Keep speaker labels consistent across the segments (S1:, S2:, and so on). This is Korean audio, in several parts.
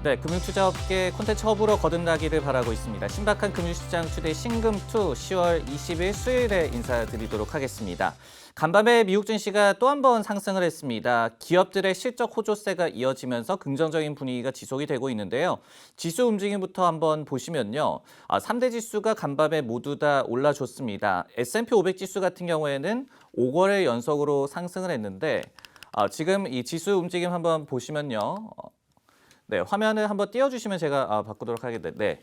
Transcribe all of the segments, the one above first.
S1: 네, 금융투자업계 콘텐츠 허브로 거듭나기를 바라고 있습니다. 신박한 금융시장 추대 신금2 10월 20일 수요일에 인사드리도록 하겠습니다. 간밤에 미국 증시가 또 한 번 상승을 했습니다. 기업들의 실적 호조세가 이어지면서 긍정적인 분위기가 지속이 되고 있는데요. 지수 움직임부터 한번 보시면요. 3대 지수가 간밤에 모두 다 올라줬습니다. S&P 500 지수 같은 경우에는 5거래 연속으로 상승을 했는데 지금 이 지수 움직임 한번 보시면요. 네, 화면을 한번 띄워주시면 제가 바꾸도록 하겠습니다. 네.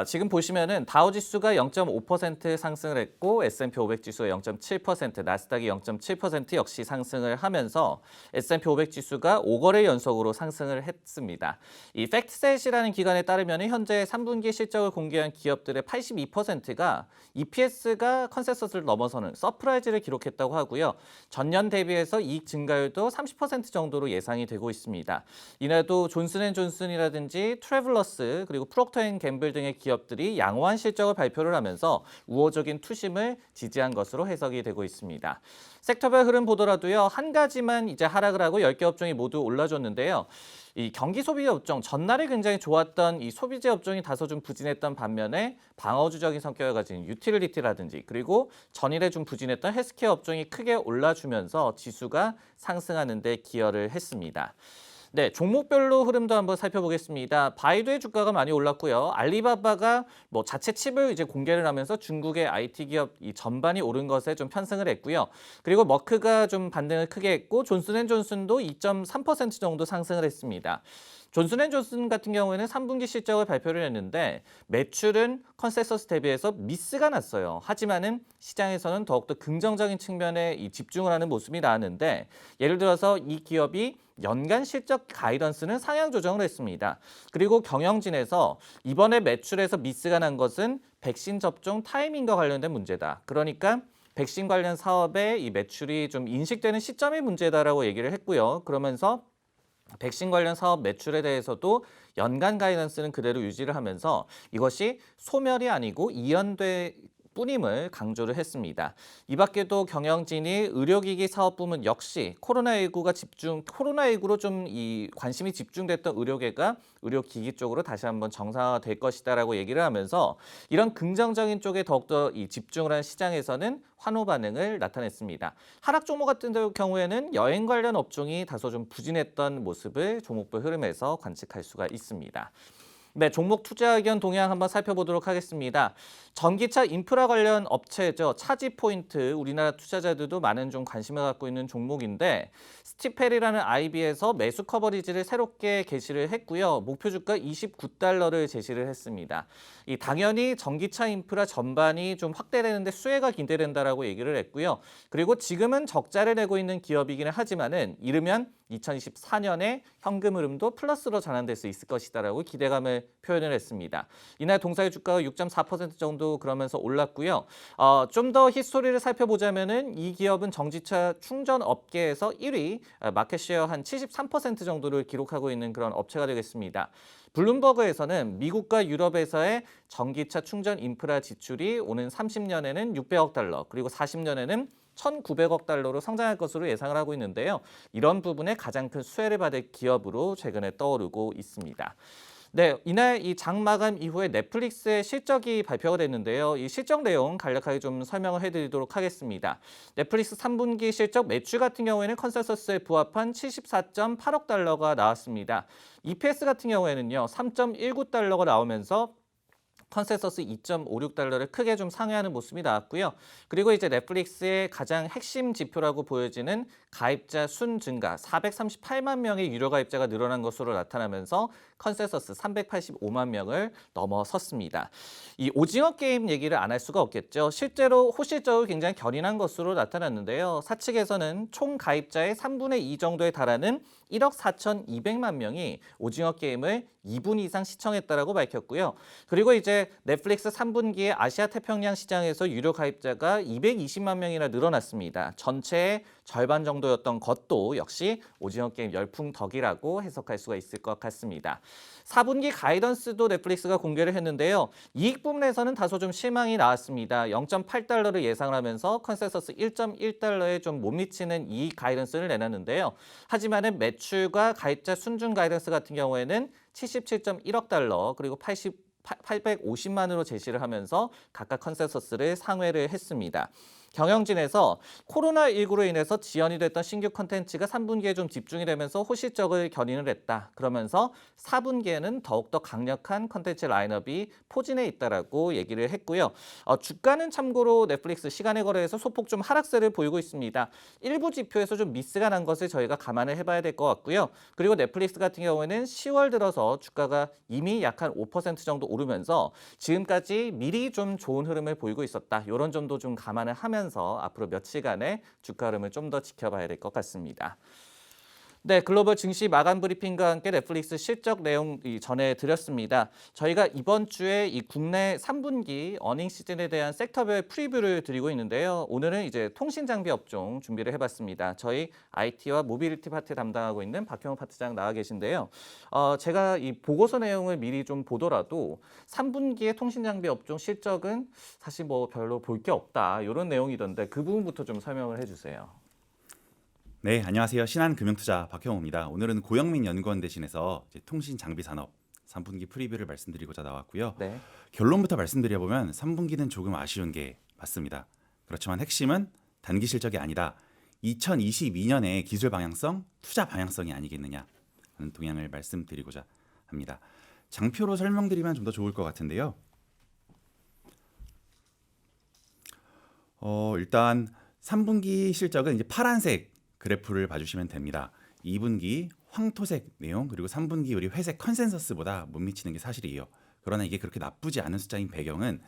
S1: 지금 보시면은 다우 지수가 0.5% 상승을 했고 S&P 500 지수가 0.7%, 나스닥이 0.7% 역시 상승을 하면서 S&P 500 지수가 5거래 연속으로 상승을 했습니다. 이 팩트셋이라는 기관에 따르면 현재 3분기 실적을 공개한 기업들의 82%가 EPS가 컨센서스를 넘어서는 서프라이즈를 기록했다고 하고요. 전년 대비해서 이익 증가율도 30% 정도로 예상이 되고 있습니다. 이날도 존슨앤존슨이라든지 트래블러스 그리고 프록터앤갬블 등의 기업들이 양호한 실적을 발표를 하면서 우호적인 투심을 지지한 것으로 해석이 되고 있습니다. 섹터별 흐름 보더라도요. 한 가지만 이제 하락을 하고 10개 업종이 모두 올라줬는데요. 이 경기 소비재 업종, 전날에 굉장히 좋았던 이 소비재 업종이 다소 좀 부진했던 반면에 방어주적인 성격을 가진 유틸리티라든지 그리고 전일에 좀 부진했던 헬스케어 업종이 크게 올라주면서 지수가 상승하는 데 기여를 했습니다. 네, 종목별로 흐름도 한번 살펴보겠습니다. 바이두의 주가가 많이 올랐고요. 알리바바가 자체 칩을 이제 공개를 하면서 중국의 IT 기업 이 전반이 오른 것에 좀 편승을 했고요. 그리고 머크가 좀 반등을 크게 했고 존슨앤존슨도 2.3% 정도 상승을 했습니다. 존슨앤존슨 같은 경우에는 3분기 실적을 발표를 했는데 매출은 컨센서스 대비해서 미스가 났어요. 하지만은 시장에서는 더욱더 긍정적인 측면에 집중을 하는 모습이 나왔는데 예를 들어서 이 기업이 연간 실적 가이던스는 상향 조정을 했습니다. 그리고 경영진에서 이번에 매출에서 미스가 난 것은 백신 접종 타이밍과 관련된 문제다. 그러니까 백신 관련 사업의 이 매출이 좀 인식되는 시점이 문제다라고 얘기를 했고요. 그러면서 백신 관련 사업 매출에 대해서도 연간 가이던스는 그대로 유지를 하면서 이것이 소멸이 아니고 이연돼 뿐임을 강조를 했습니다. 이 밖에도 경영진이 의료기기 사업 부문 역시 코로나19로 좀 이 관심이 집중됐던 의료계가 의료기기 쪽으로 다시 한번 정상화될 것이다라고 얘기를 하면서 이런 긍정적인 쪽에 더욱더 이 집중을 한 시장에서는 환호 반응을 나타냈습니다. 하락 종목 같은 경우에는 여행 관련 업종이 다소 좀 부진했던 모습을 종목별 흐름에서 관측할 수가 있습니다. 네, 종목 투자 의견 동향 한번 살펴보도록 하겠습니다. 전기차 인프라 관련 업체죠. 차지포인트, 우리나라 투자자들도 많은 좀 관심을 갖고 있는 종목인데 스티펠이라는 IB에서 매수 커버리지를 새롭게 게시를 했고요. 목표 주가 29달러를 제시를 했습니다. 당연히 전기차 인프라 전반이 좀 확대되는데 수혜가 기대된다라고 얘기를 했고요. 그리고 지금은 적자를 내고 있는 기업이기는 하지만은 이르면 2024년에 현금 흐름도 플러스로 전환될 수 있을 것이다라고 기대감을 표현을 했습니다. 이날 동사의 주가가 6.4% 정도 그러면서 올랐고요. 좀 더 히스토리를 살펴보자면은 이 기업은 전기차 충전 업계에서 1위, 마켓쉐어 한 73% 정도를 기록하고 있는 그런 업체가 되겠습니다. 블룸버그에서는 미국과 유럽에서의 전기차 충전 인프라 지출이 오는 30년에는 600억 달러, 그리고 40년에는 1,900억 달러로 성장할 것으로 예상을 하고 있는데요. 이런 부분에 가장 큰 수혜를 받을 기업으로 최근에 떠오르고 있습니다. 네, 이날 이 장 마감 이후에 넷플릭스의 실적이 발표가 됐는데요. 이 실적 내용 간략하게 좀 설명을 해드리도록 하겠습니다. 넷플릭스 3분기 실적 매출 같은 경우에는 컨센서스에 부합한 74.8억 달러가 나왔습니다. EPS 같은 경우에는요, 3.19달러가 나오면서 컨센서스 2.56달러를 크게 좀 상회하는 모습이 나왔고요. 그리고 이제 넷플릭스의 가장 핵심 지표라고 보여지는 가입자 순 증가, 438만 명의 유료 가입자가 늘어난 것으로 나타나면서 컨센서스 385만 명을 넘어섰습니다. 이 오징어 게임 얘기를 안 할 수가 없겠죠. 실제로 호실적으로 굉장히 견인한 것으로 나타났는데요. 사측에서는 총 가입자의 3분의 2 정도에 달하는 1억 4,200만 명이 오징어 게임을 2분 이상 시청했다라고 밝혔고요. 그리고 이제 넷플릭스 3분기에 아시아 태평양 시장에서 유료 가입자가 220만 명이나 늘어났습니다. 전체의 절반 정도였던 것도 역시 오징어 게임 열풍덕이라고 해석할 수가 있을 것 같습니다. 4분기 가이던스도 넷플릭스가 공개를 했는데요. 이익 부분에서는 다소 좀 실망이 나왔습니다. 0.8달러를 예상을 하면서 컨센서스 1.1달러에 좀 못 미치는 이익 가이던스를 내놨는데요. 하지만은 매출과 가입자 순증 가이던스 같은 경우에는 77.1억 달러 그리고 850만으로 제시를 하면서 각각 컨센서스를 상회를 했습니다. 경영진에서 코로나19로 인해서 지연이 됐던 신규 콘텐츠가 3분기에 좀 집중이 되면서 호실적을 견인을 했다. 그러면서 4분기에는 더욱더 강력한 콘텐츠 라인업이 포진해 있다라고 얘기를 했고요. 주가는 참고로 넷플릭스 시간의 거래에서 소폭 좀 하락세를 보이고 있습니다. 일부 지표에서 좀 미스가 난 것을 저희가 감안을 해봐야 될 것 같고요. 그리고 넷플릭스 같은 경우에는 10월 들어서 주가가 이미 약 한 5% 정도 오르면서 지금까지 미리 좀 좋은 흐름을 보이고 있었다. 이런 점도 좀 감안을 하면서 앞으로 며칠간의 주가 흐름을 좀 더 지켜봐야 될 것 같습니다. 네, 글로벌 증시 마감 브리핑과 함께 넷플릭스 실적 내용 전해드렸습니다. 저희가 이번 주에 이 국내 3분기 어닝 시즌에 대한 섹터별 프리뷰를 드리고 있는데요. 오늘은 이제 통신 장비 업종 준비를 해봤습니다. 저희 IT와 모빌리티 파트 담당하고 있는 박형호 파트장 나와 계신데요. 제가 이 보고서 내용을 미리 좀 보더라도 3분기의 통신 장비 업종 실적은 사실 뭐 별로 볼 게 없다 이런 내용이던데 그 부분부터 좀 설명을 해주세요.
S2: 네, 안녕하세요. 신한금융투자 박형호입니다. 오늘은 고영민 연구원 대신해서 이제 통신 장비 산업 3분기 프리뷰를 말씀드리고자 나왔고요.
S1: 네.
S2: 결론부터 말씀드려보면 3분기는 조금 아쉬운 게 맞습니다. 그렇지만 핵심은 단기 실적이 아니라 2022년의 기술 방향성, 투자 방향성이 아니겠느냐 하는 동향을 말씀드리고자 합니다. 장표로 설명드리면 좀 더 좋을 것 같은데요. 일단 3분기 실적은 이제 파란색 그래프를 봐주시면 됩니다. 2분기 황토색 내용 그리고 3분기 우리 회색 컨센서스보다 못 미치는 게 사실이에요. 그러나 이게 그렇게 나쁘지 않은 숫자인 배경은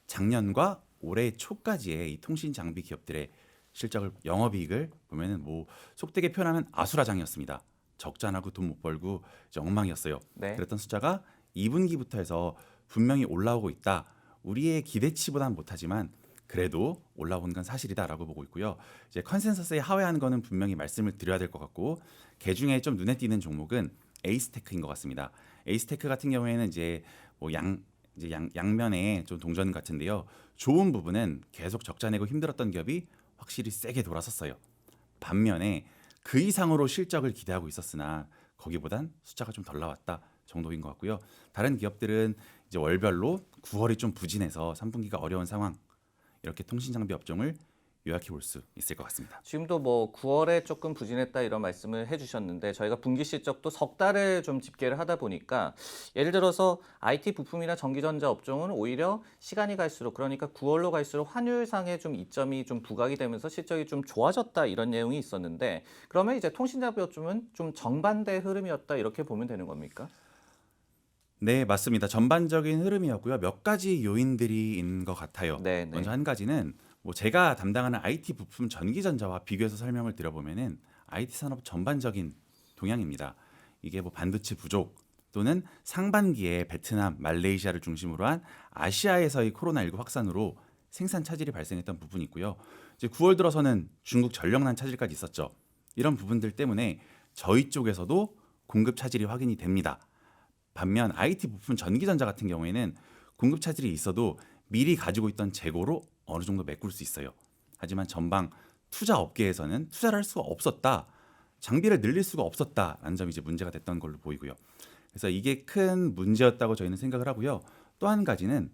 S2: 작년과 올해 초까지의 이 통신 장비 기업들의 실적을 영업이익을 보면은 뭐 속되게 표현하면 아수라장이었습니다. 적자 나고 돈 못 벌고 이제 엉망이었어요.
S1: 네.
S2: 그랬던 숫자가 2분기부터 해서 분명히 올라오고 있다. 우리의 기대치보다는 못하지만 그래도 올라온 건 사실이다라고 보고 있고요. 이제 컨센서스에 하회하는 거는 분명히 말씀을 드려야 될 것 같고 그 중에 좀 눈에 띄는 종목은 에이스테크인 것 같습니다. 에이스테크 같은 경우에는 이제 뭐 양면에 좀 동전 같은데요. 좋은 부분은 계속 적자 내고 힘들었던 기업이 확실히 세게 돌아섰어요. 반면에 그 이상으로 실적을 기대하고 있었으나 거기보단 숫자가 좀 덜 나왔다 정도인 것 같고요. 다른 기업들은 이제 월별로 9월이 좀 부진해서 3분기가 어려운 상황. 이렇게 통신 장비 업종을 요약해 볼 수 있을 것 같습니다.
S1: 지금도 뭐 9월에 조금 부진했다 이런 말씀을 해주셨는데 저희가 분기 실적도 석 달을 좀 집계를 하다 보니까 예를 들어서 IT 부품이나 전기전자 업종은 오히려 시간이 갈수록 그러니까 9월로 갈수록 환율상의 좀 이점이 좀 부각이 되면서 실적이 좀 좋아졌다 이런 내용이 있었는데 그러면 이제 통신장비 업종은 좀 정반대 흐름이었다 이렇게 보면 되는 겁니까?
S2: 네, 맞습니다. 전반적인 흐름이었고요. 몇 가지 요인들이 있는 것 같아요.
S1: 네,
S2: 먼저
S1: 네.
S2: 한 가지는 뭐 제가 담당하는 IT 부품 전기전자와 비교해서 설명을 드려보면은 IT 산업 전반적인 동향입니다. 이게 뭐 반도체 부족 또는 상반기에 베트남, 말레이시아를 중심으로 한 아시아에서의 코로나19 확산으로 생산 차질이 발생했던 부분이 있고요. 이제 9월 들어서는 중국 전력난 차질까지 있었죠. 이런 부분들 때문에 저희 쪽에서도 공급 차질이 확인이 됩니다. 반면 IT 부품 전기전자 같은 경우에는 공급 차질이 있어도 미리 가지고 있던 재고로 어느 정도 메꿀 수 있어요. 하지만 전방 투자 업계에서는 투자를 할 수가 없었다. 장비를 늘릴 수가 없었다라는 점이 이제 문제가 됐던 걸로 보이고요. 그래서 이게 큰 문제였다고 저희는 생각을 하고요. 또 한 가지는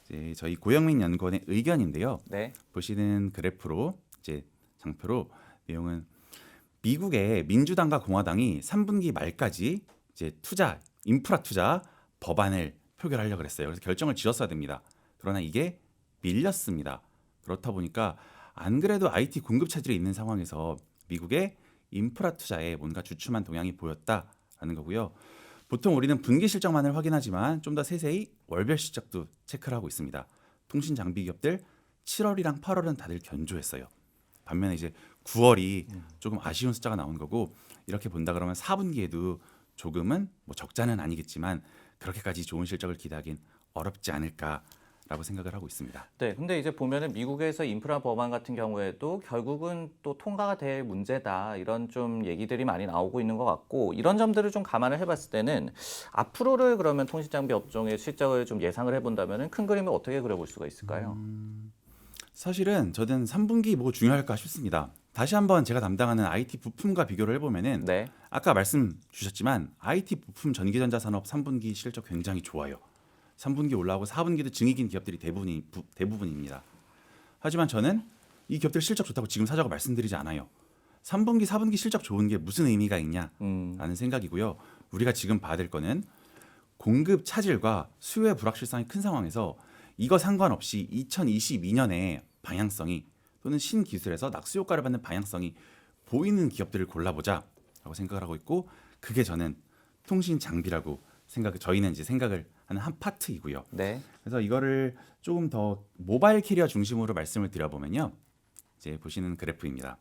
S2: 이제 저희 고영민 연구원의 의견인데요.
S1: 네.
S2: 보시는 그래프로 이제 장표로 내용은 미국의 민주당과 공화당이 3분기 말까지 이제 인프라 투자 법안을 표결하려고 그랬어요. 그래서 결정을 지었어야 됩니다. 그러나 이게 밀렸습니다. 그렇다 보니까 안 그래도 IT 공급 차질이 있는 상황에서 미국의 인프라 투자에 뭔가 주춤한 동향이 보였다라는 거고요. 보통 우리는 분기 실적만을 확인하지만 좀 더 세세히 월별 실적도 체크를 하고 있습니다. 통신 장비 기업들 7월이랑 8월은 다들 견조했어요. 반면에 이제 9월이 조금 아쉬운 숫자가 나온 거고 이렇게 본다 그러면 4분기에도 조금은 뭐 적자는 아니겠지만 그렇게까지 좋은 실적을 기대하긴 어렵지 않을까라고 생각을 하고 있습니다.
S1: 네, 근데 이제 보면은 미국에서 인프라 법안 같은 경우에도 결국은 또 통과가 될 문제다 이런 좀 얘기들이 많이 나오고 있는 것 같고 이런 점들을 좀 감안을 해봤을 때는 앞으로를 그러면 통신장비 업종의 실적을 좀 예상을 해본다면은 큰 그림을 어떻게 그려볼 수가 있을까요?
S2: 사실은 저는 3분기 뭐 중요할까 싶습니다. 다시 한번 제가 담당하는 IT 부품과 비교를 해보면은
S1: 네.
S2: 아까 말씀 주셨지만 IT 부품 전기전자 산업 3분기 실적 굉장히 좋아요. 3분기 올라오고 4분기도 증익인 기업들이 대부분입니다. 하지만 저는 이 기업들 실적 좋다고 지금 사자고 말씀드리지 않아요. 3분기, 4분기 실적 좋은 게 무슨 의미가 있냐라는 생각이고요. 우리가 지금 봐야 될 거는 공급 차질과 수요의 불확실성이 큰 상황에서 이거 상관없이 2022년에 방향성이 또는 신기술에서 낙수 효과를 받는 방향성이 보이는 기업들을 골라보자라고 생각을 하고 있고 그게 저는 통신 장비라고 저희는 이제 생각을 하는 한 파트이고요.
S1: 네.
S2: 그래서 이거를 조금 더 모바일 캐리어 중심으로 말씀을 드려보면요. 이제 보시는 그래프입니다.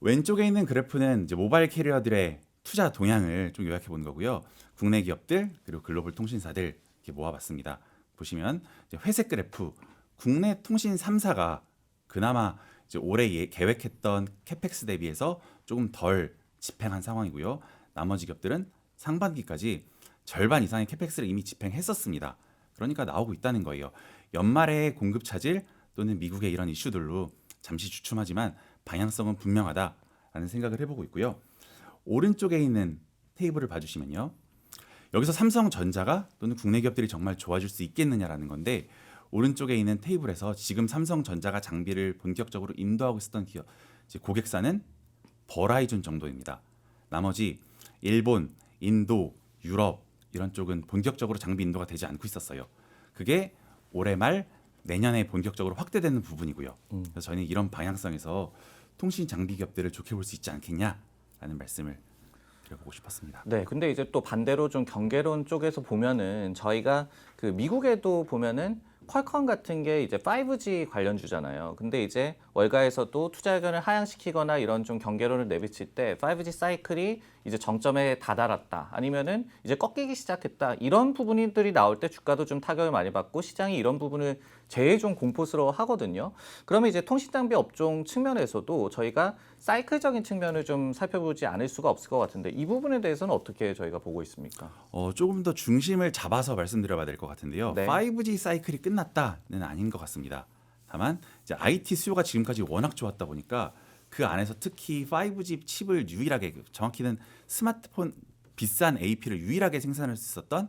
S2: 왼쪽에 있는 그래프는 이제 모바일 캐리어들의 투자 동향을 좀 요약해 본 거고요. 국내 기업들 그리고 글로벌 통신사들 이렇게 모아봤습니다. 보시면 이제 회색 그래프 국내 통신 3사가 그나마 이제 올해 계획했던 캐펙스 대비해서 조금 덜 집행한 상황이고요. 나머지 기업들은 상반기까지 절반 이상의 캐펙스를 이미 집행했었습니다. 그러니까 나오고 있다는 거예요. 연말에 공급 차질 또는 미국의 이런 이슈들로 잠시 주춤하지만 방향성은 분명하다라는 생각을 해보고 있고요. 오른쪽에 있는 테이블을 봐주시면요. 여기서 삼성전자가 또는 국내 기업들이 정말 좋아질 수 있겠느냐라는 건데 오른쪽에 있는 테이블에서 지금 삼성전자가 장비를 본격적으로 인도하고 있었던 기업, 고객사는 버라이즌 정도입니다. 나머지 일본, 인도, 유럽 이런 쪽은 본격적으로 장비 인도가 되지 않고 있었어요. 그게 올해 말 내년에 본격적으로 확대되는 부분이고요. 그래서 저는 이런 방향성에서 통신 장비 기업들을 좋게 볼 수 있지 않겠냐라는 말씀을 드려보고 싶었습니다.
S1: 네, 근데 이제 또 반대로 좀 경계론 쪽에서 보면은 저희가 그 미국에도 보면은 퀄컴 같은 게 이제 5G 관련주잖아요. 근데 이제 월가에서도 투자 의견을 하향시키거나 이런 좀 경계론을 내비칠 때 5G 사이클이 이제 정점에 다다랐다. 아니면은 이제 꺾이기 시작했다. 이런 부분들이 나올 때 주가도 좀 타격을 많이 받고 시장이 이런 부분을 제일 좀 공포스러워 하거든요. 그러면 이제 통신장비 업종 측면에서도 저희가 사이클적인 측면을 좀 살펴보지 않을 수가 없을 것 같은데 이 부분에 대해서는 어떻게 저희가 보고 있습니까?
S2: 조금 더 중심을 잡아서 말씀드려봐야 될 것 같은데요.
S1: 네.
S2: 5G 사이클이 끝났다는 아닌 것 같습니다. 다만 이제 IT 수요가 지금까지 워낙 좋았다 보니까 그 안에서 특히 5G 칩을 유일하게 정확히는 스마트폰 비싼 AP를 유일하게 생산할 수 있었던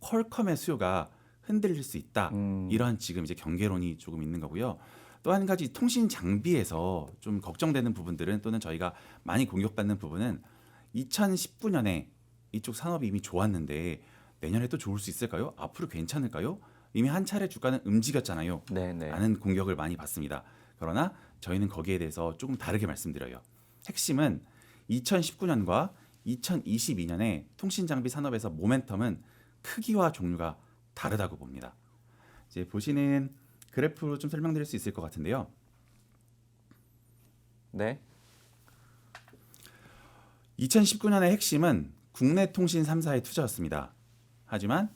S2: 퀄컴의 수요가 흔들릴 수 있다. 이런 지금 이제 경계론이 조금 있는 거고요. 또 한 가지 통신 장비에서 좀 걱정되는 부분들은 또는 저희가 많이 공격받는 부분은 2019년에 이쪽 산업이 이미 좋았는데 내년에 또 좋을 수 있을까요? 앞으로 괜찮을까요? 이미 한 차례 주가는 움직였잖아요.
S1: 네네.
S2: 라는 공격을 많이 받습니다. 그러나 저희는 거기에 대해서 조금 다르게 말씀드려요. 핵심은 2019년과 2022년에 통신장비 산업에서 모멘텀은 크기와 종류가 다르다고 봅니다. 이제 보시는 그래프로 좀 설명드릴 수 있을 것 같은데요.
S1: 네.
S2: 2019년의 핵심은 국내 통신 3사의 투자였습니다. 하지만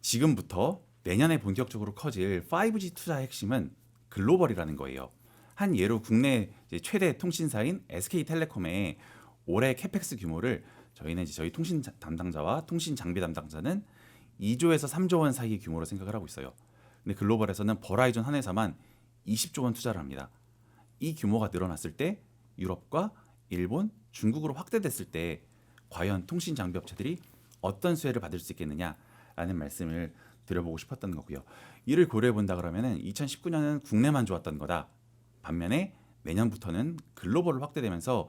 S2: 지금부터 내년에 본격적으로 커질 5G 투자의 핵심은 글로벌이라는 거예요. 한 예로 국내 이제 최대 통신사인 SK텔레콤의 올해 캐펙스 규모를 저희는 이제 저희 통신 담당자와 통신 장비 담당자는 2조에서 3조 원 사이의 규모로 생각을 하고 있어요. 근데 글로벌에서는 버라이즌 한 회사만 20조 원 투자를 합니다. 이 규모가 늘어났을 때 유럽과 일본, 중국으로 확대됐을 때 과연 통신 장비 업체들이 어떤 수혜를 받을 수 있겠느냐라는 말씀을 드려보고 싶었던 거고요. 이를 고려해 본다 그러면은 2019년은 국내만 좋았던 거다. 반면에 내년부터는 글로벌로 확대되면서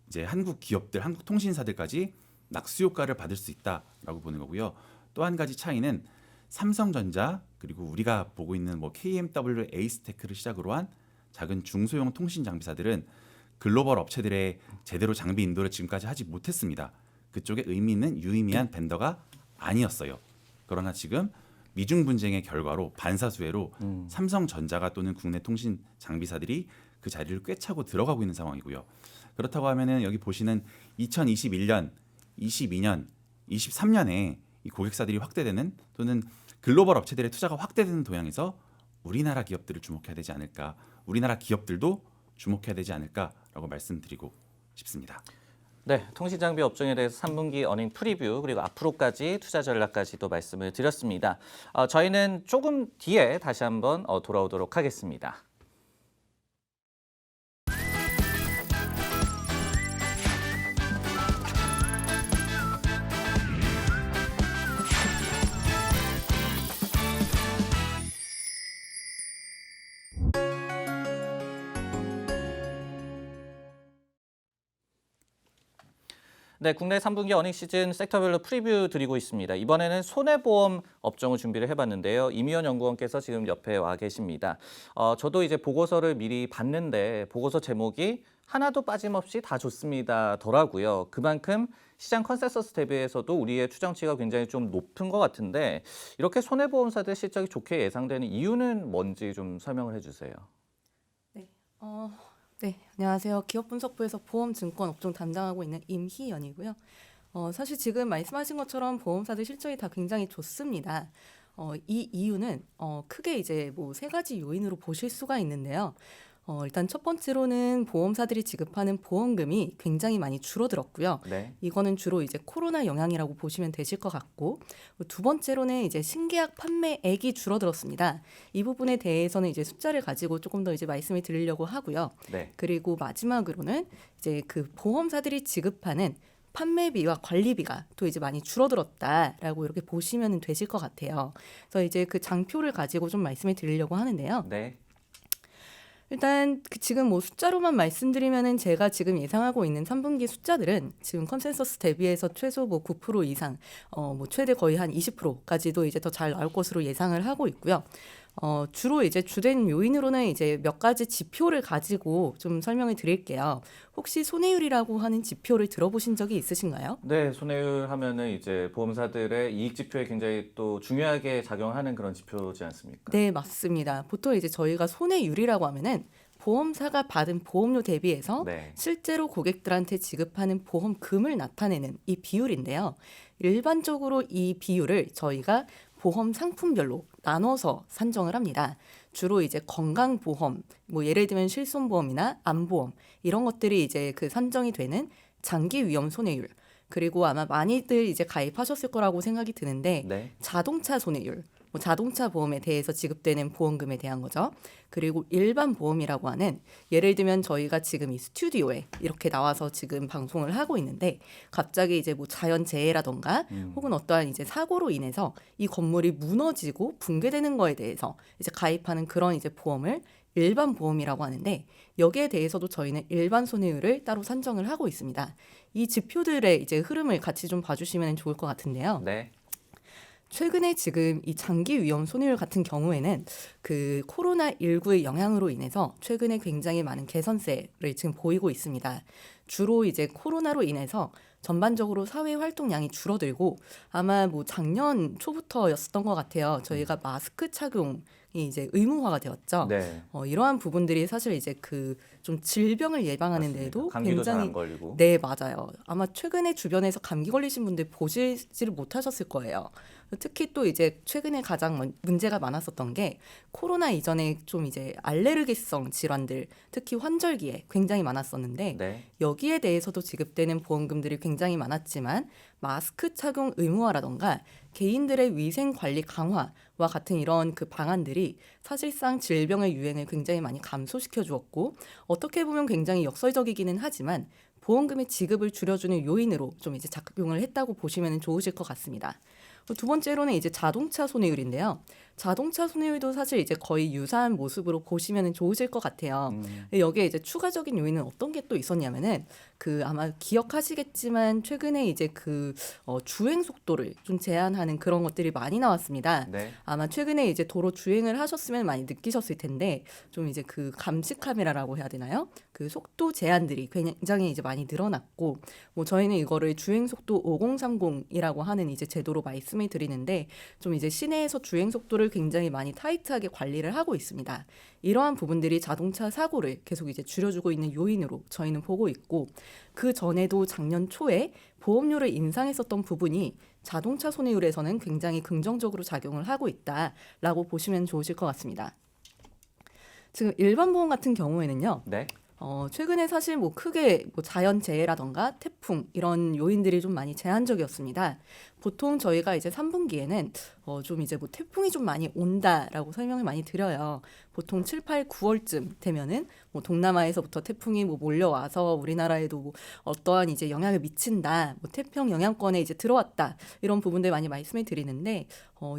S2: 이제 한국 기업들, 한국 통신사들까지 낙수 효과를 받을 수 있다라고 보는 거고요. 또 한 가지 차이는 삼성전자 그리고 우리가 보고 있는 뭐 KMW, 에이스테크를 시작으로 한 작은 중소형 통신 장비사들은 글로벌 업체들의 제대로 장비 인도를 지금까지 하지 못했습니다. 그쪽에 의미 있는 유의미한 벤더가 아니었어요. 그러나 지금 미중 분쟁의 결과로 반사수혜로 삼성전자가 또는 국내 통신 장비사들이 그 자리를 꿰차고 들어가고 있는 상황이고요. 그렇다고 하면은 여기 보시는 2021년, 22년, 23년에 이 고객사들이 확대되는 또는 글로벌 업체들의 투자가 확대되는 동향에서 우리나라 기업들을 주목해야 되지 않을까, 우리나라 기업들도 주목해야 되지 않을까라고 말씀드리고 싶습니다.
S1: 네, 통신장비 업종에 대해서 3분기 어닝 프리뷰 그리고 앞으로까지 투자 전략까지도 말씀을 드렸습니다. 저희는 조금 뒤에 다시 한번 돌아오도록 하겠습니다. 네, 국내 3분기 어닝 시즌 섹터별로 프리뷰 드리고 있습니다. 이번에는 손해보험 업종을 준비를 해봤는데요. 임희원 연구원께서 지금 옆에 와 계십니다. 저도 이제 보고서를 미리 봤는데 보고서 제목이 하나도 빠짐없이 다 좋습니다더라고요. 그만큼 시장 컨센서스 대비해서도 우리의 추정치가 굉장히 좀 높은 것 같은데 이렇게 손해보험사들 실적이 좋게 예상되는 이유는 뭔지 좀 설명을 해주세요.
S3: 네, 네, 안녕하세요. 기업분석부에서 보험증권 업종 담당하고 있는 임희연이고요. 사실 지금 말씀하신 것처럼 보험사들 실적이 다 굉장히 좋습니다. 이 이유는 크게 이제 뭐 세 가지 요인으로 보실 수가 있는데요. 일단 첫 번째로는 보험사들이 지급하는 보험금이 굉장히 많이 줄어들었고요.
S1: 네.
S3: 이거는 주로 이제 코로나 영향이라고 보시면 되실 것 같고, 두 번째로는 이제 신계약 판매액이 줄어들었습니다. 이 부분에 대해서는 이제 숫자를 가지고 조금 더 이제 말씀을 드리려고 하고요.
S1: 네.
S3: 그리고 마지막으로는 이제 그 보험사들이 지급하는 판매비와 관리비가 또 이제 많이 줄어들었다라고 이렇게 보시면 되실 것 같아요. 그래서 이제 그 장표를 가지고 좀 말씀을 드리려고 하는데요.
S1: 네.
S3: 일단 지금 뭐 숫자로만 말씀드리면은 제가 지금 예상하고 있는 3분기 숫자들은 지금 컨센서스 대비해서 최소 뭐 9% 이상, 뭐 최대 거의 한 20%까지도 이제 더 잘 나올 것으로 예상을 하고 있고요. 주로 이제 주된 요인으로는 이제 몇 가지 지표를 가지고 좀 설명을 드릴게요. 혹시 손해율이라고 하는 지표를 들어보신 적이 있으신가요?
S1: 네, 손해율 하면은 이제 보험사들의 이익 지표에 굉장히 또 중요하게 작용하는 그런 지표지 않습니까?
S3: 네, 맞습니다. 보통 이제 저희가 손해율이라고 하면은 보험사가 받은 보험료 대비해서
S1: 네.
S3: 실제로 고객들한테 지급하는 보험금을 나타내는 이 비율인데요. 일반적으로 이 비율을 저희가 보험 상품별로 나눠서 산정을 합니다. 주로 이제 건강보험, 뭐 예를 들면 실손보험이나 암보험 이런 것들이 이제 그 산정이 되는 장기 위험 손해율, 그리고 아마 많이들 이제 가입하셨을 거라고 생각이 드는데
S1: 네.
S3: 자동차 손해율, 뭐 자동차 보험에 대해서 지급되는 보험금에 대한 거죠. 그리고 일반 보험이라고 하는, 예를 들면 저희가 지금 이 스튜디오에 이렇게 나와서 지금 방송을 하고 있는데 갑자기 이제 뭐 자연재해라던가 혹은 어떠한 이제 사고로 인해서 이 건물이 무너지고 붕괴되는 거에 대해서 이제 가입하는 그런 이제 보험을 일반 보험이라고 하는데, 여기에 대해서도 저희는 일반 손해율을 따로 산정을 하고 있습니다. 이 지표들의 이제 흐름을 같이 좀 봐주시면 좋을 것 같은데요.
S1: 네.
S3: 최근에 지금 이 장기 위험 손해율 같은 경우에는 그 코로나19의 영향으로 인해서 최근에 굉장히 많은 개선세를 지금 보이고 있습니다. 주로 이제 코로나로 인해서 전반적으로 사회 활동량이 줄어들고, 아마 뭐 작년 초부터였었던 것 같아요. 저희가 마스크 착용이 이제 의무화가 되었죠.
S1: 네.
S3: 이러한 부분들이 사실 이제 그 좀 질병을 예방하는
S1: 맞습니다.
S3: 데에도
S1: 감기도 잘 안
S3: 굉장히,
S1: 걸리고.
S3: 네, 맞아요. 아마 최근에 주변에서 감기 걸리신 분들 보시지를 못하셨을 거예요. 특히 또 이제 최근에 가장 문제가 많았었던 게 코로나 이전에 좀 이제 알레르기성 질환들, 특히 환절기에 굉장히 많았었는데
S1: 네.
S3: 여기에 대해서도 지급되는 보험금들이 굉장히 많았지만 마스크 착용 의무화라던가 개인들의 위생 관리 강화와 같은 이런 그 방안들이 사실상 질병의 유행을 굉장히 많이 감소시켜 주었고, 어떻게 보면 굉장히 역설적이기는 하지만 보험금의 지급을 줄여주는 요인으로 좀 이제 작용을 했다고 보시면 좋으실 것 같습니다. 두 번째로는 이제 자동차 손해율인데요. 자동차 손해율도 사실 이제 거의 유사한 모습으로 보시면 좋으실 것 같아요. 여기에 이제 추가적인 요인은 어떤 게 또 있었냐면은 그 아마 기억하시겠지만 최근에 이제 그 주행 속도를 좀 제한하는 그런 것들이 많이 나왔습니다.
S1: 네.
S3: 아마 최근에 이제 도로 주행을 하셨으면 많이 느끼셨을 텐데 좀 이제 그 감시 카메라라고 해야 되나요? 그 속도 제한들이 굉장히 이제 많이 늘어났고, 뭐 저희는 이거를 주행 속도 5030이라고 하는 이제 제도로 말씀을 드리는데, 좀 이제 시내에서 주행 속도를 굉장히 많이 타이트하게 관리를 하고 있습니다. 이러한 부분들이 자동차 사고를 계속 이제 줄여주고 있는 요인으로 저희는 보고 있고, 그 전에도 작년 초에 보험료를 인상했었던 부분이 자동차 손해율에서는 굉장히 긍정적으로 작용을 하고 있다라고 보시면 좋으실 것 같습니다. 지금 일반 보험 같은 경우에는요.
S1: 네.
S3: 최근에 사실 뭐 크게 뭐 자연재해라던가 태풍 이런 요인들이 좀 많이 제한적이었습니다. 보통 저희가 이제 3분기에는 좀 이제 뭐 태풍이 좀 많이 온다라고 설명을 많이 드려요. 보통 7, 8, 9월쯤 되면은 뭐 동남아에서부터 태풍이 뭐 몰려와서 우리나라에도 뭐 어떠한 이제 영향을 미친다, 뭐 태평 영향권에 이제 들어왔다, 이런 부분들 많이 말씀을 드리는데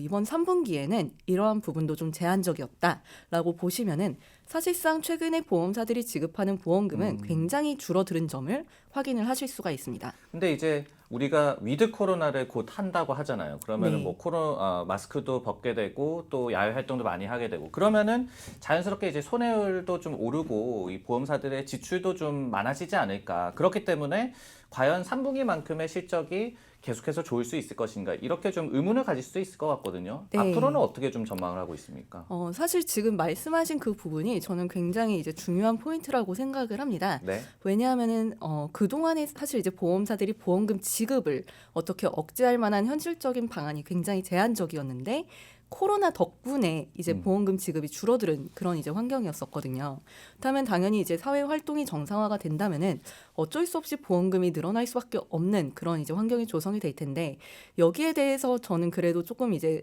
S3: 이번 3분기에는 이러한 부분도 좀 제한적이었다라고 보시면은 사실상 최근에 보험사들이 지급하는 보험금은 굉장히 줄어드는 점을 확인을 하실 수가 있습니다.
S1: 근데 이제 우리가 위드 코로나를 곧 한다고 하잖아요. 그러면은
S3: 네.
S1: 뭐 마스크도 벗게 되고 또 야외 활동도 많이 하게 되고 그러면은 자연스럽게 이제 손해율도 좀 오르고 이 보험사들의 지출도 좀 많아지지 않을까. 그렇기 때문에 과연 3분기만큼의 실적이 계속해서 좋을 수 있을 것인가 이렇게 좀 의문을 가질 수도 있을 것 같거든요.
S3: 네.
S1: 앞으로는 어떻게 좀 전망을 하고 있습니까?
S3: 사실 지금 말씀하신 그 부분이 저는 굉장히 이제 중요한 포인트라고 생각을 합니다.
S1: 네.
S3: 왜냐하면은 그동안에 사실 이제 보험사들이 보험금 지급을 어떻게 억제할 만한 현실적인 방안이 굉장히 제한적이었는데 코로나 덕분에 이제 보험금 지급이 줄어드는 그런 이제 환경이었었거든요. 그렇다면 당연히 이제 사회 활동이 정상화가 된다면은 어쩔 수 없이 보험금이 늘어날 수밖에 없는 그런 이제 환경이 조성이 될 텐데 여기에 대해서 저는 그래도 조금 이제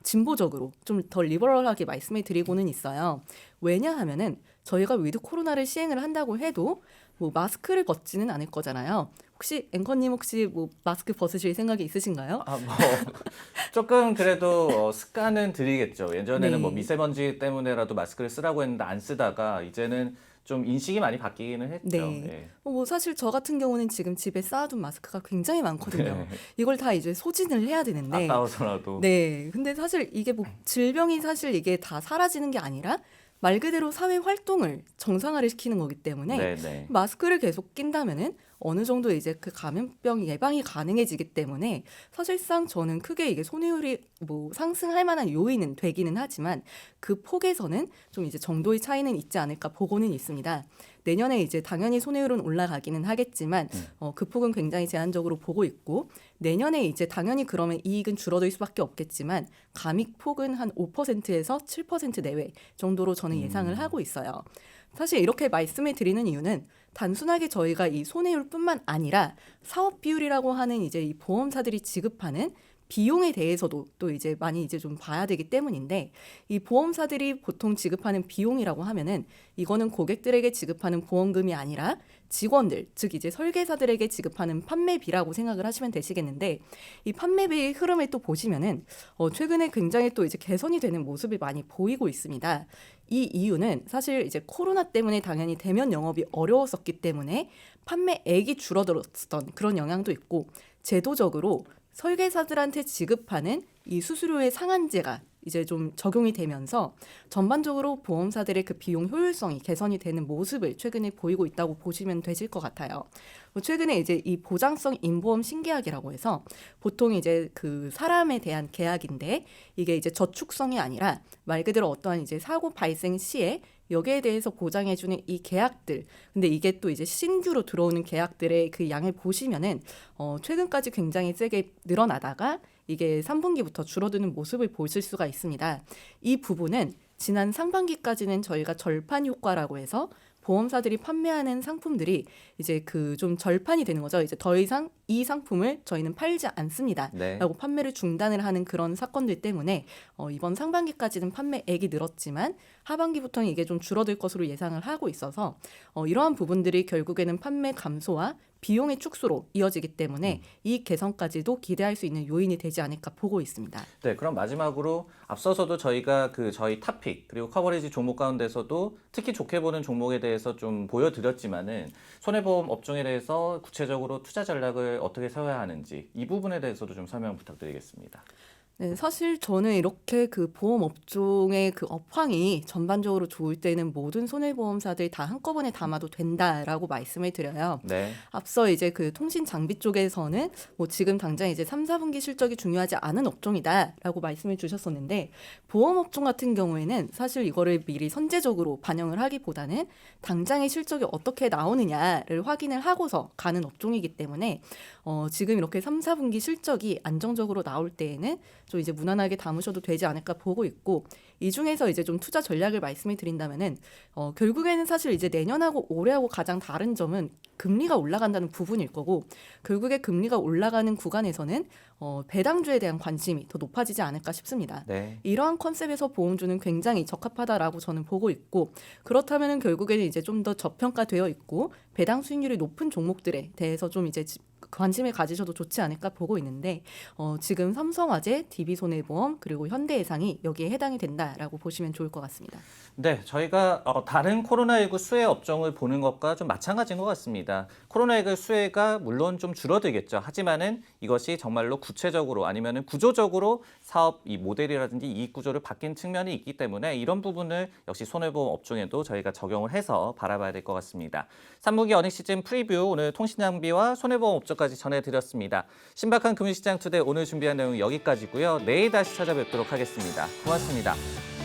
S3: 진보적으로 좀 더 리버럴하게 말씀을 드리고는 있어요. 왜냐하면은 저희가 위드 코로나를 시행을 한다고 해도 뭐 마스크를 벗지는 않을 거잖아요. 혹시 앵커님 혹시 뭐 마스크 벗으실 생각이 있으신가요?
S1: 뭐 조금 그래도 습관은 들이겠죠. 예전에는
S3: 네.
S1: 뭐 미세먼지 때문에라도 마스크를 쓰라고 했는데 안 쓰다가 이제는 좀 인식이 많이 바뀌기는 했죠.
S3: 네.
S1: 예.
S3: 뭐 사실 저 같은 경우는 지금 집에 쌓아둔 마스크가 굉장히 많거든요. 이걸 다 이제 소진을 해야 되는데
S1: 아까워서라도.
S3: 네. 근데 사실 이게 뭐 질병이 사실 이게 다 사라지는 게 아니라 말 그대로 사회 활동을 정상화를 시키는 거기 때문에
S1: 네네.
S3: 마스크를 계속 낀다면은 어느 정도 이제 그 감염병 예방이 가능해지기 때문에 사실상 저는 크게 이게 손해율이 뭐 상승할 만한 요인은 되기는 하지만 그 폭에서는 좀 이제 정도의 차이는 있지 않을까 보고는 있습니다. 내년에 이제 당연히 손해율은 올라가기는 하겠지만 그 폭은 굉장히 제한적으로 보고 있고 내년에 이제 당연히 그러면 이익은 줄어들 수밖에 없겠지만 감익 폭은 한 5%에서 7% 내외 정도로 저는 예상을 하고 있어요. 사실 이렇게 말씀을 드리는 이유는 단순하게 저희가 이 손해율뿐만 아니라 사업 비율이라고 하는 이제 이 보험사들이 지급하는 비용에 대해서도 또 이제 많이 이제 좀 봐야 되기 때문인데 이 보험사들이 보통 지급하는 비용이라고 하면은 이거는 고객들에게 지급하는 보험금이 아니라 직원들, 즉 이제 설계사들에게 지급하는 판매비라고 생각을 하시면 되시겠는데 이 판매비의 흐름을 또 보시면은 최근에 굉장히 또 이제 개선이 되는 모습이 많이 보이고 있습니다. 이 이유는 사실 이제 코로나 때문에 당연히 대면 영업이 어려웠었기 때문에 판매액이 줄어들었던 그런 영향도 있고 제도적으로 설계사들한테 지급하는 이 수수료의 상한제가 이제 좀 적용이 되면서 전반적으로 보험사들의 그 비용 효율성이 개선이 되는 모습을 최근에 보이고 있다고 보시면 되실 것 같아요. 최근에 이제 이 보장성 인보험 신계약이라고 해서 보통 이제 그 사람에 대한 계약인데 이게 이제 저축성이 아니라 말 그대로 어떠한 이제 사고 발생 시에 여기에 대해서 보장해주는 이 계약들. 근데 이게 또 이제 신규로 들어오는 계약들의 그 양을 보시면은 최근까지 굉장히 세게 늘어나다가 이게 3분기부터 줄어드는 모습을 보실 수가 있습니다. 이 부분은 지난 상반기까지는 저희가 절판 효과라고 해서 보험사들이 판매하는 상품들이 이제 그 좀 절판이 되는 거죠. 이제 더 이상 이 상품을 저희는 팔지 않습니다.
S1: 네.
S3: 라고 판매를 중단을 하는 그런 사건들 때문에 이번 상반기까지는 판매액이 늘었지만 하반기부터는 이게 좀 줄어들 것으로 예상을 하고 있어서 이러한 부분들이 결국에는 판매 감소와 비용의 축소로 이어지기 때문에 이 개선까지도 기대할 수 있는 요인이 되지 않을까 보고 있습니다.
S1: 네, 그럼 마지막으로 앞서서도 저희가 그 저희 탑픽 그리고 커버리지 종목 가운데서도 특히 좋게 보는 종목에 대해서 좀 보여드렸지만은 손해보험 업종에 대해서 구체적으로 투자 전략을 어떻게 세워야 하는지 이 부분에 대해서도 좀 설명 부탁드리겠습니다.
S3: 네, 사실 저는 이렇게 그 보험 업종의 그 업황이 전반적으로 좋을 때는 모든 손해보험사들 다 한꺼번에 담아도 된다라고 말씀을 드려요.
S1: 네.
S3: 앞서 이제 그 통신 장비 쪽에서는 뭐 지금 당장 이제 3, 4분기 실적이 중요하지 않은 업종이다라고 말씀을 주셨었는데 보험 업종 같은 경우에는 사실 이거를 미리 선제적으로 반영을 하기보다는 당장의 실적이 어떻게 나오느냐를 확인을 하고서 가는 업종이기 때문에 지금 이렇게 3, 4분기 실적이 안정적으로 나올 때에는 좀 이제 무난하게 담으셔도 되지 않을까 보고 있고 이 중에서 이제 좀 투자 전략을 말씀을 드린다면은 결국에는 사실 이제 내년하고 올해하고 가장 다른 점은 금리가 올라간다는 부분일 거고 결국에 금리가 올라가는 구간에서는 배당주에 대한 관심이 더 높아지지 않을까 싶습니다.
S1: 네.
S3: 이러한 컨셉에서 보험주는 굉장히 적합하다라고 저는 보고 있고 그렇다면은 결국에는 이제 좀 더 저평가되어 있고 배당 수익률이 높은 종목들에 대해서 좀 이제 관심을 가지셔도 좋지 않을까 보고 있는데 지금 삼성화재, DB손해보험 그리고 현대해상이 여기에 해당이 된다라고 보시면 좋을 것 같습니다.
S1: 네, 저희가 다른 코로나19 수혜 업종을 보는 것과 좀 마찬가지인 것 같습니다. 코로나19 수혜가 물론 좀 줄어들겠죠. 하지만은 이것이 정말로 구체적으로 아니면은 구조적으로 사업 이 모델이라든지 이익 구조를 바뀐 측면이 있기 때문에 이런 부분을 역시 손해보험 업종에도 저희가 적용을 해서 바라봐야 될 것 같습니다. 산무기 어닝 시즌 프리뷰 오늘 통신장비와 손해보험 업종까지 전해드렸습니다. 신박한 금융시장 투데이 오늘 준비한 내용 여기까지고요. 내일 다시 찾아뵙도록 하겠습니다. 고맙습니다.